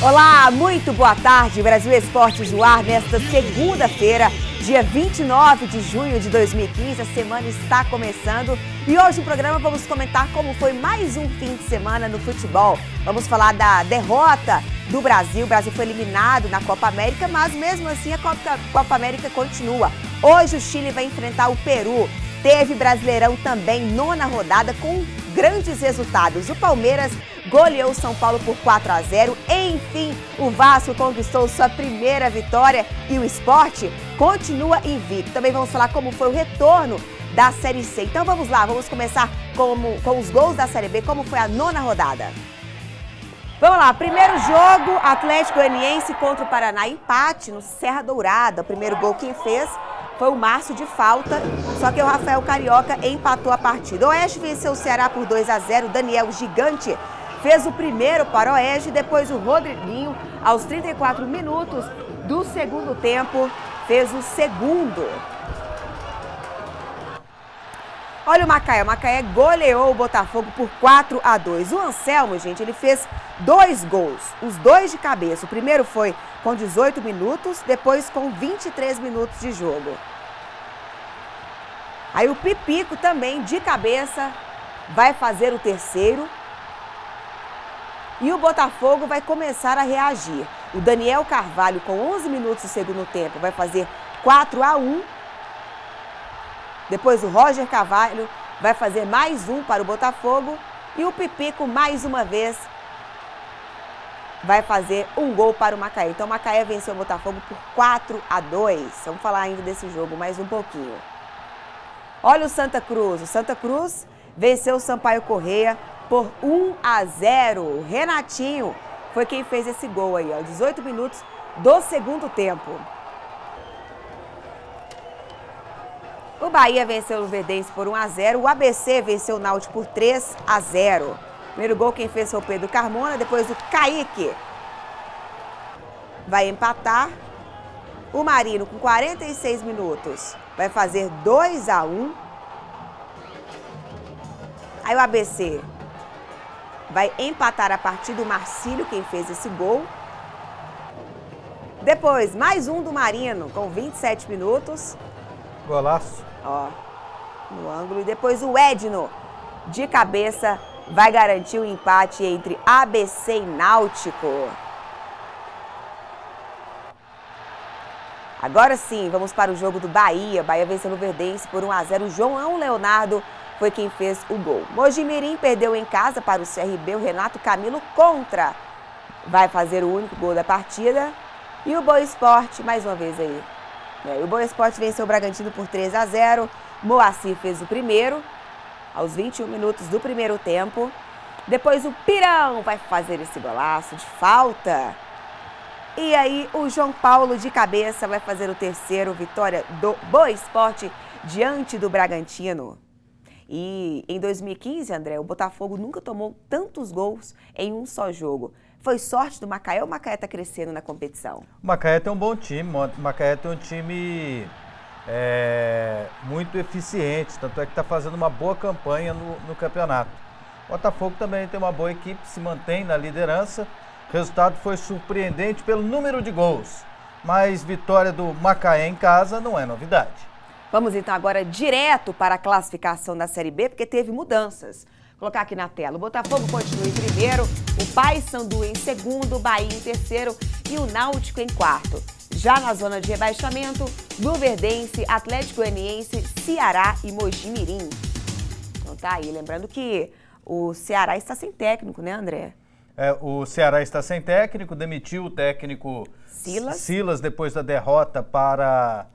Olá, muito boa tarde, Brasil Esportes no ar nesta segunda-feira, dia 29 de junho de 2015. A semana está começando e hoje no programa vamos comentar como foi mais um fim de semana no futebol. Vamos falar da derrota do Brasil. O Brasil foi eliminado na Copa América, mas mesmo assim a Copa América continua. Hoje o Chile vai enfrentar o Peru. Teve Brasileirão também, nona rodada, com grandes resultados. O Palmeiras goleou o São Paulo por 4-0. Enfim, o Vasco conquistou sua primeira vitória e o Sport continua invicto. Também vamos falar como foi o retorno da Série C. Então vamos lá, vamos começar com os gols da Série B, como foi a nona rodada. Vamos lá, primeiro jogo, Atlético Goianiense contra o Paraná, empate no Serra Dourada. O primeiro gol quem fez foi o Márcio de falta, só que o Rafael Carioca empatou a partida. O Oeste venceu o Ceará por 2-0, o Daniel Gigante fez o primeiro para o Oeste, depois o Rodriguinho, aos 34 minutos do segundo tempo, fez o segundo. Olha o Macaé goleou o Botafogo por 4-2. O Anselmo, gente, ele fez 2 gols, os 2 de cabeça. O primeiro foi com 18 minutos, depois com 23 minutos de jogo. Aí o Pipico também, de cabeça, vai fazer o terceiro. E o Botafogo vai começar a reagir. O Daniel Carvalho, com 11 minutos do segundo tempo, vai fazer 4-1. Depois o Roger Carvalho vai fazer mais um para o Botafogo. E o Pipico, mais uma vez, vai fazer um gol para o Macaé. Então o Macaé venceu o Botafogo por 4-2. Vamos falar ainda desse jogo mais um pouquinho. Olha o Santa Cruz. O Santa Cruz venceu o Sampaio Corrêa por 1-0. O Renatinho foi quem fez esse gol aí, ó, 18 minutos do segundo tempo. O Bahia venceu o Verdense por 1-0. O ABC venceu o Náutico por 3-0. Primeiro gol quem fez foi o Pedro Carmona, depois o Kaique vai empatar. O Marino, com 46 minutos, vai fazer 2-1. Aí o ABC vai empatar a partida, o Marcílio quem fez esse gol. Depois, mais um do Marino, com 27 minutos. Golaço. Ó, no ângulo. E depois o Edno, de cabeça, vai garantir o empate entre ABC e Náutico. Agora sim, vamos para o jogo do Bahia. Bahia venceu o Verdense por 1-0. O João Leonardo foi quem fez o gol. Mojimirim perdeu em casa para o CRB. O Renato Camilo contra vai fazer o único gol da partida. E o Boa Esporte, mais uma vez aí. O Boa Esporte venceu o Bragantino por 3-0. Moacir fez o primeiro, aos 21 minutos do primeiro tempo. Depois o Pirão vai fazer esse golaço de falta. E aí o João Paulo de cabeça vai fazer o terceiro, vitória do Boa Esporte diante do Bragantino. E em 2015, André, o Botafogo nunca tomou tantos gols em um só jogo. Foi sorte do Macaé ou o Macaé está crescendo na competição? O Macaé tem um bom time, o Macaé tem um time muito eficiente, tanto é que está fazendo uma boa campanha no campeonato. O Botafogo também tem uma boa equipe, se mantém na liderança. O resultado foi surpreendente pelo número de gols, mas vitória do Macaé em casa não é novidade. Vamos então agora direto para a classificação da Série B, porque teve mudanças. Vou colocar aqui na tela. O Botafogo continua em primeiro, o Paysandu em segundo, o Bahia em terceiro e o Náutico em quarto. Já na zona de rebaixamento, Luverdense, Atlético Goianiense, Ceará e Mojimirim. Então tá aí, lembrando que o Ceará está sem técnico, né, André? O Ceará está sem técnico, demitiu o técnico Silas depois da derrota para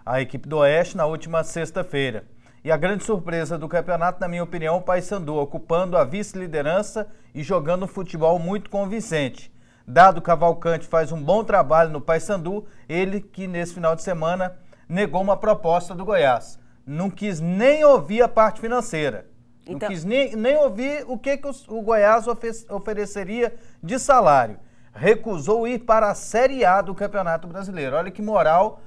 a equipe do Oeste na última sexta-feira. E a grande surpresa do campeonato, na minha opinião, o Paysandu, ocupando a vice-liderança e jogando um futebol muito convincente. Dado Cavalcante faz um bom trabalho no Paysandu, ele que nesse final de semana negou uma proposta do Goiás. Não quis nem ouvir a parte financeira. Então, não quis nem ouvir o que o Goiás ofereceria de salário. Recusou ir para a Série A do Campeonato Brasileiro. Olha que moral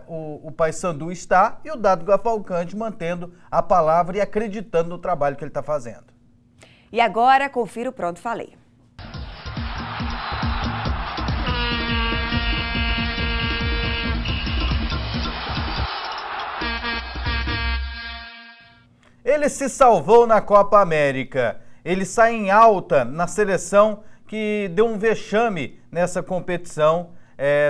o Paysandu está, e o Dado Cavalcante mantendo a palavra e acreditando no trabalho que ele está fazendo. E agora, confira o Pronto Falei. Ele se salvou na Copa América. Ele sai em alta na seleção que deu um vexame nessa competição,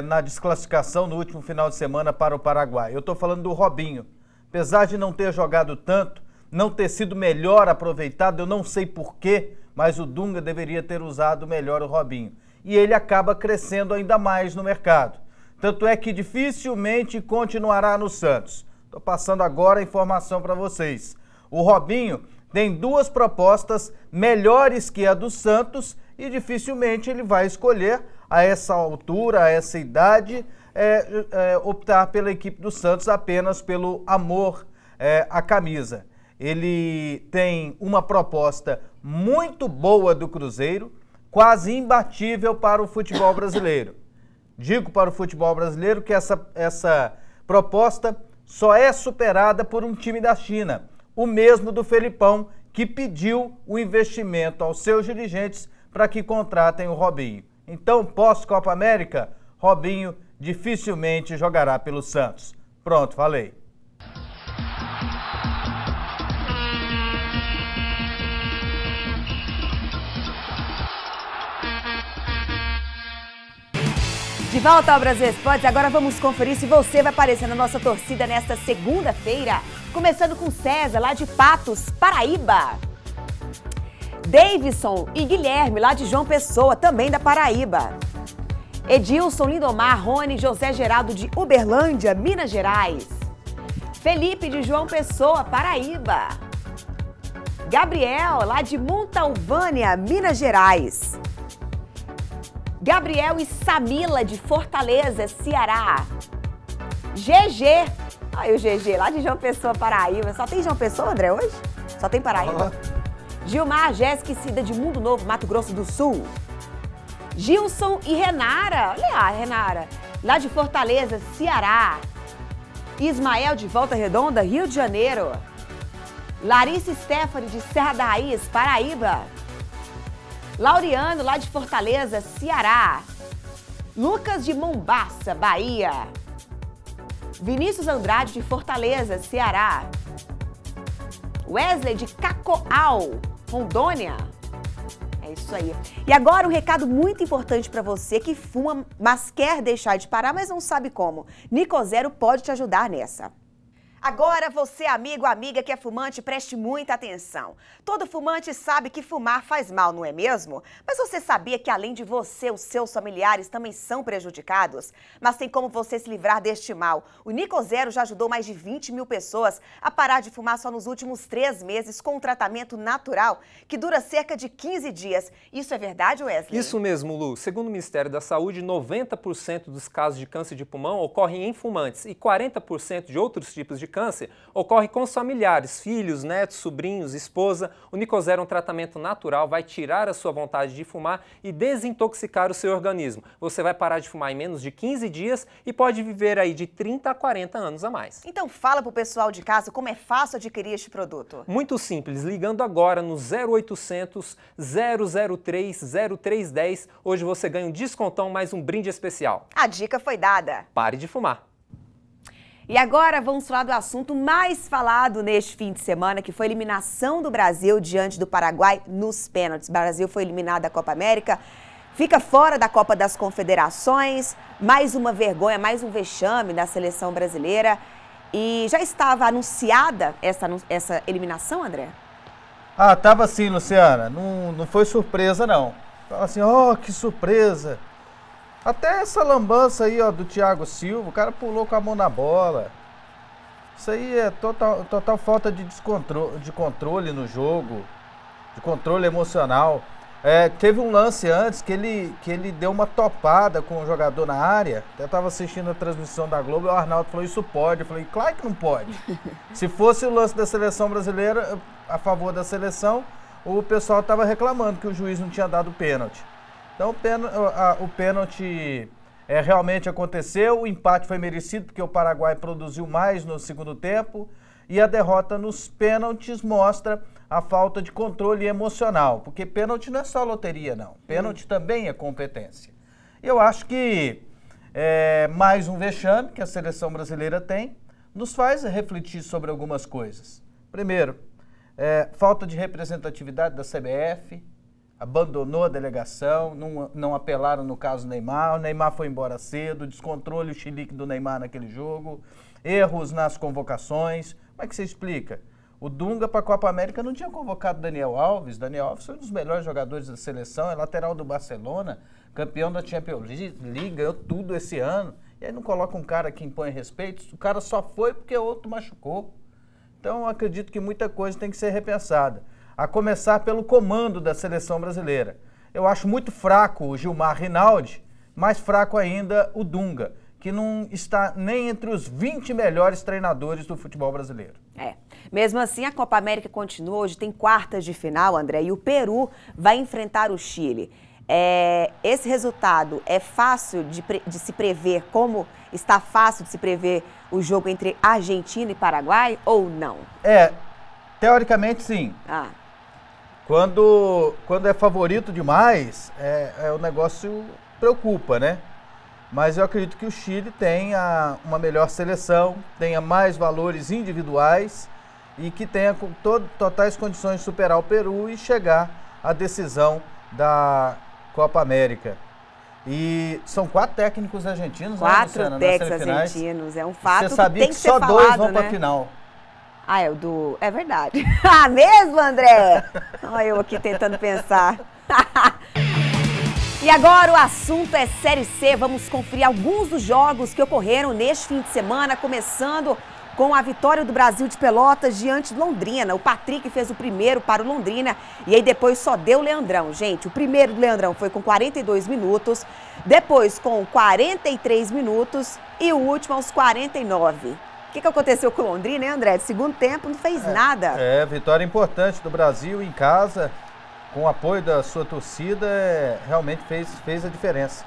na desclassificação no último final de semana para o Paraguai. Eu estou falando do Robinho. Apesar de não ter jogado tanto, não ter sido melhor aproveitado, eu não sei porquê, mas o Dunga deveria ter usado melhor o Robinho. E ele acaba crescendo ainda mais no mercado. Tanto é que dificilmente continuará no Santos. Estou passando agora a informação para vocês. O Robinho tem 2 propostas melhores que a do Santos e dificilmente ele vai escolher, a essa altura, a essa idade, optar pela equipe do Santos apenas pelo amor à camisa. Ele tem uma proposta muito boa do Cruzeiro, quase imbatível para o futebol brasileiro. Digo para o futebol brasileiro que essa proposta só é superada por um time da China, o mesmo do Felipão, que pediu o investimento aos seus dirigentes para que contratem o Robinho. Então, pós-Copa América, Robinho dificilmente jogará pelo Santos. Pronto, falei. De volta ao Brasil Esportes, agora vamos conferir se você vai aparecer na nossa torcida nesta segunda-feira. Começando com César, lá de Patos, Paraíba. Davidson e Guilherme, lá de João Pessoa, também da Paraíba. Edilson, Lindomar, Rony, José Geraldo de Uberlândia, Minas Gerais. Felipe de João Pessoa, Paraíba. Gabriel, lá de Montalvânia, Minas Gerais. Gabriel e Samila de Fortaleza, Ceará. GG, aí o GG, lá de João Pessoa, Paraíba. Só tem João Pessoa, André, hoje? Só tem Paraíba? Gilmar, Jéssica e Cida de Mundo Novo, Mato Grosso do Sul. Gilson e Renara, olha lá, Renara, lá de Fortaleza, Ceará. Ismael de Volta Redonda, Rio de Janeiro. Larissa Stephanie de Serra da Raiz, Paraíba. Laureano, lá de Fortaleza, Ceará. Lucas de Mombaça, Bahia. Vinícius Andrade de Fortaleza, Ceará. Wesley de Cacoal, Rondônia. É isso aí. E agora um recado muito importante para você que fuma, mas quer deixar de parar, mas não sabe como. Nicozero pode te ajudar nessa. Agora você, amigo, amiga que é fumante, preste muita atenção. Todo fumante sabe que fumar faz mal, não é mesmo? Mas você sabia que além de você, os seus familiares também são prejudicados? Mas tem como você se livrar deste mal. O Nicozero já ajudou mais de 20 mil pessoas a parar de fumar só nos últimos 3 meses com um tratamento natural que dura cerca de 15 dias. Isso é verdade, Wesley? Isso mesmo, Lu. Segundo o Ministério da Saúde, 90% dos casos de câncer de pulmão ocorrem em fumantes e 40% de outros tipos de câncer ocorre com os familiares, filhos, netos, sobrinhos, esposa. O Nicozero é um tratamento natural, vai tirar a sua vontade de fumar e desintoxicar o seu organismo. Você vai parar de fumar em menos de 15 dias e pode viver aí de 30 a 40 anos a mais. Então fala pro pessoal de casa como é fácil adquirir este produto. Muito simples, ligando agora no 0800 003 0310. Hoje você ganha um descontão mais um brinde especial. A dica foi dada. Pare de fumar. E agora vamos falar do assunto mais falado neste fim de semana, que foi a eliminação do Brasil diante do Paraguai nos pênaltis. O Brasil foi eliminado da Copa América, fica fora da Copa das Confederações, mais uma vergonha, mais um vexame da seleção brasileira. E já estava anunciada essa eliminação, André? Ah, tava sim, Luciana. Não foi surpresa, não. Fala assim, que surpresa. Até essa lambança aí, ó, do Thiago Silva, o cara pulou com a mão na bola. Isso aí é total falta de controle no jogo, de controle emocional. Teve um lance antes que ele deu uma topada com o jogador na área. Até estava assistindo a transmissão da Globo e o Arnaldo falou, isso pode? Eu falei, claro que não pode. Se fosse o lance da seleção brasileira, a favor da seleção, o pessoal estava reclamando que o juiz não tinha dado pênalti. Então o pênalti realmente aconteceu, o empate foi merecido porque o Paraguai produziu mais no segundo tempo e a derrota nos pênaltis mostra a falta de controle emocional, porque pênalti não é só loteria não, pênalti também é competência. E eu acho que mais um vexame que a seleção brasileira tem nos faz refletir sobre algumas coisas. Primeiro, falta de representatividade da CBF, abandonou a delegação, não apelaram no caso do Neymar, o Neymar foi embora cedo, descontrole o chilique do Neymar naquele jogo, erros nas convocações. Como é que você explica? O Dunga para a Copa América não tinha convocado Daniel Alves. Daniel Alves foi um dos melhores jogadores da seleção, é lateral do Barcelona, campeão da Champions League, ganhou tudo esse ano. E aí não coloca um cara que impõe respeito, o cara só foi porque o outro machucou. Então eu acredito que muita coisa tem que ser repensada. A começar pelo comando da seleção brasileira. Eu acho muito fraco o Gilmar Rinaldi, mais fraco ainda o Dunga, que não está nem entre os 20 melhores treinadores do futebol brasileiro. Mesmo assim, a Copa América continua, hoje tem quartas de final, André, e o Peru vai enfrentar o Chile. Esse resultado é fácil de se prever, como está fácil de se prever o jogo entre Argentina e Paraguai, ou não? Teoricamente sim. Quando é favorito demais, o negócio preocupa, né? Mas eu acredito que o Chile tenha uma melhor seleção, tenha mais valores individuais e que tenha totais condições de superar o Peru e chegar à decisão da Copa América. E são 4 técnicos argentinos, 4 técnicos argentinos, é um fato Você sabia que tem que ser só falado, 2 vão né? para a final. É verdade. Mesmo, André? Olha eu aqui tentando pensar. E agora o assunto é Série C. Vamos conferir alguns dos jogos que ocorreram neste fim de semana, começando com a vitória do Brasil de Pelotas diante do Londrina. O Patrick fez o primeiro para o Londrina e aí depois só deu o Leandrão. Gente, o primeiro do Leandrão foi com 42 minutos, depois com 43 minutos e o último aos 49. O que aconteceu com o Londrina, hein, André? Segundo tempo não fez nada. Vitória importante do Brasil em casa, com o apoio da sua torcida, realmente fez a diferença.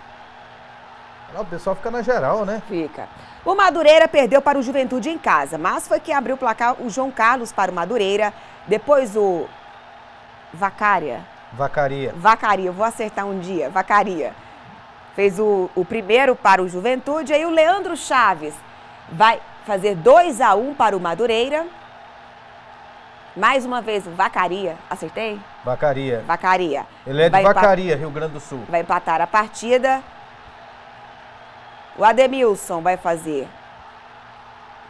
O pessoal fica na geral, né? Fica. O Madureira perdeu para o Juventude em casa, mas foi quem abriu o placar o João Carlos para o Madureira. Depois o Vacaria, vou acertar um dia, Vacaria. Fez o primeiro para o Juventude, aí o Leandro Chaves vai fazer 2-1 para o Madureira. Mais uma vez o Vacaria, acertei? Vacaria. Ele é de Vacaria, Rio Grande do Sul. Vai empatar a partida. O Ademilson vai fazer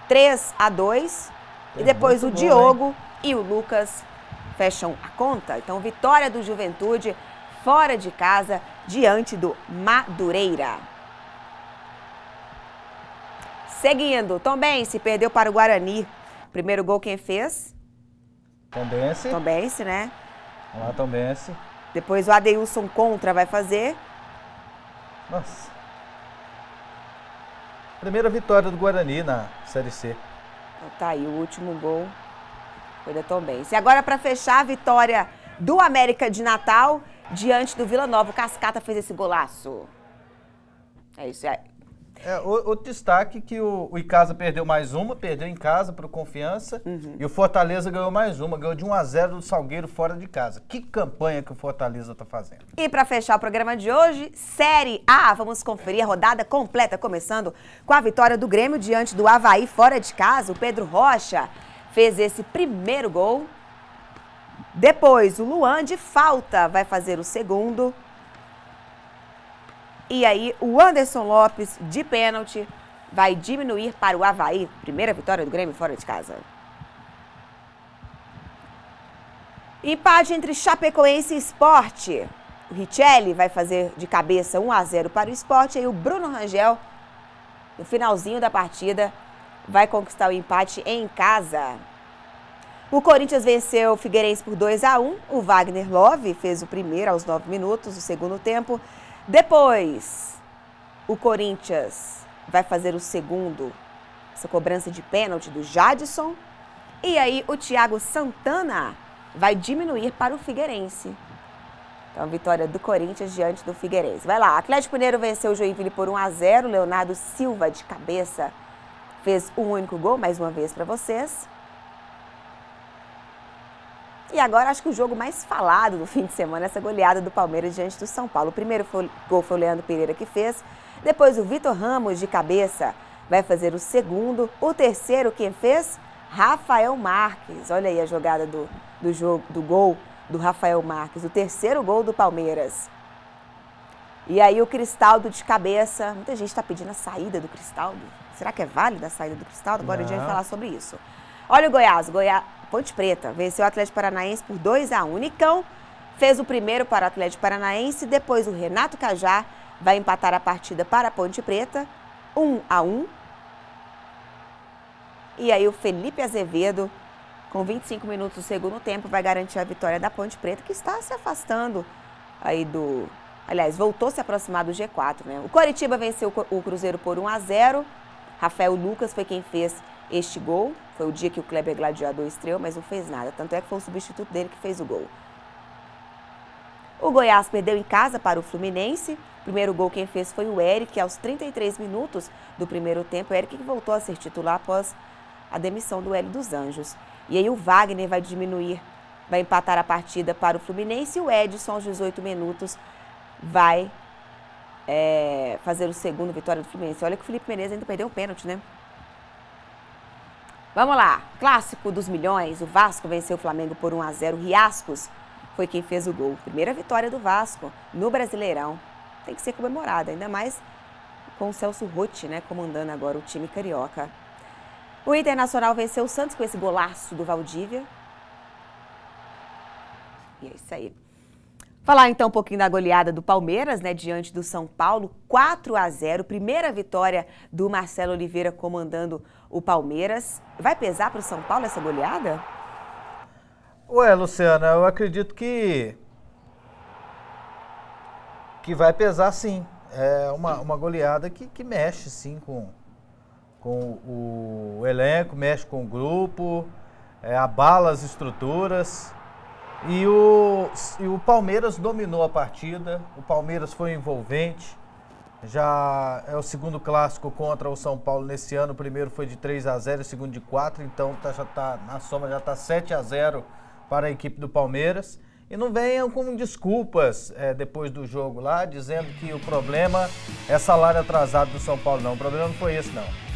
3-2. E depois o Diogo e o Lucas fecham a conta. Então, vitória do Juventude fora de casa diante do Madureira. Seguindo, Tombense perdeu para o Guarani. Primeiro gol quem fez? Tombense, né? Vamos lá, Tombense. Depois o Adeilson contra vai fazer. Nossa. Primeira vitória do Guarani na Série C. Então, tá aí, o último gol foi da Tombense. E agora, para fechar, a vitória do América de Natal diante do Vila Nova. O Cascata fez esse golaço. É isso aí. Outro destaque que o Icasa perdeu mais uma, perdeu em casa para o Confiança, e o Fortaleza ganhou mais uma, ganhou de 1-0 do Salgueiro fora de casa. Que campanha que o Fortaleza está fazendo. E para fechar o programa de hoje, Série A, vamos conferir a rodada completa, começando com a vitória do Grêmio diante do Avaí fora de casa. O Pedro Rocha fez esse primeiro gol. Depois o Luan de falta vai fazer o segundo. E aí, o Anderson Lopes, de pênalti, vai diminuir para o Avaí. Primeira vitória do Grêmio fora de casa. Empate entre Chapecoense e Sport. O Richelli vai fazer de cabeça 1-0 para o Sport. E aí o Bruno Rangel, no finalzinho da partida, vai conquistar o empate em casa. O Corinthians venceu o Figueirense por 2-1. O Wagner Love fez o primeiro aos 9 minutos do segundo tempo. Depois, o Corinthians vai fazer o segundo, essa cobrança de pênalti do Jadson. E aí, o Thiago Santana vai diminuir para o Figueirense. Então, vitória do Corinthians diante do Figueirense. Vai lá, Atlético Mineiro venceu o Joinville por 1-0. Leonardo Silva, de cabeça, fez um único gol, mais uma vez para vocês. E agora acho que o jogo mais falado do fim de semana é essa goleada do Palmeiras diante do São Paulo. O primeiro gol foi o Leandro Pereira que fez. Depois o Vitor Ramos de cabeça vai fazer o segundo. O terceiro quem fez? Rafael Marques. Olha aí a jogada do gol do Rafael Marques, o terceiro gol do Palmeiras. E aí o Cristaldo de cabeça. Muita gente está pedindo a saída do Cristaldo. Será que é válida a saída do Cristaldo? Agora a gente vai falar sobre isso. Olha o Goiás, Ponte Preta venceu o Atlético Paranaense por 2-1. Nicão fez o primeiro para o Atlético Paranaense, depois o Renato Cajá vai empatar a partida para a Ponte Preta, 1-1. E aí o Felipe Azevedo, com 25 minutos do segundo tempo, vai garantir a vitória da Ponte Preta, que está se afastando aí do... Aliás, voltou a se aproximar do G4, né? O Coritiba venceu o Cruzeiro por 1-0. Rafael Lucas foi quem fez este gol. Foi o dia que o Kleber Gladiador estreou, mas não fez nada. Tanto é que foi o substituto dele que fez o gol. O Goiás perdeu em casa para o Fluminense. O primeiro gol quem fez foi o Eric, aos 33 minutos do primeiro tempo. O Eric que voltou a ser titular após a demissão do Hélio dos Anjos. E aí o Wagner vai empatar a partida para o Fluminense. E o Edson, aos 18 minutos, vai fazer o segundo vitória do Fluminense. Olha que o Felipe Menezes ainda perdeu um pênalti, né? Vamos lá, clássico dos milhões. O Vasco venceu o Flamengo por 1-0. Riascos foi quem fez o gol. Primeira vitória do Vasco no Brasileirão. Tem que ser comemorada, ainda mais com o Celso Rotti, né, comandando agora o time carioca. O Internacional venceu o Santos com esse golaço do Valdívia. E é isso aí. Falar então um pouquinho da goleada do Palmeiras, né, diante do São Paulo, 4-0, primeira vitória do Marcelo Oliveira comandando o Palmeiras. Vai pesar para o São Paulo essa goleada? Ué, Luciana, eu acredito que vai pesar sim. É uma goleada que mexe sim com o elenco, mexe com o grupo, abala as estruturas. E o Palmeiras dominou a partida, o Palmeiras foi envolvente, já é o segundo clássico contra o São Paulo nesse ano, o primeiro foi de 3-0, o segundo de 4, então na soma já está 7-0 para a equipe do Palmeiras. E não venham com desculpas depois do jogo lá, dizendo que o problema é salário atrasado do São Paulo, não, o problema não foi esse não.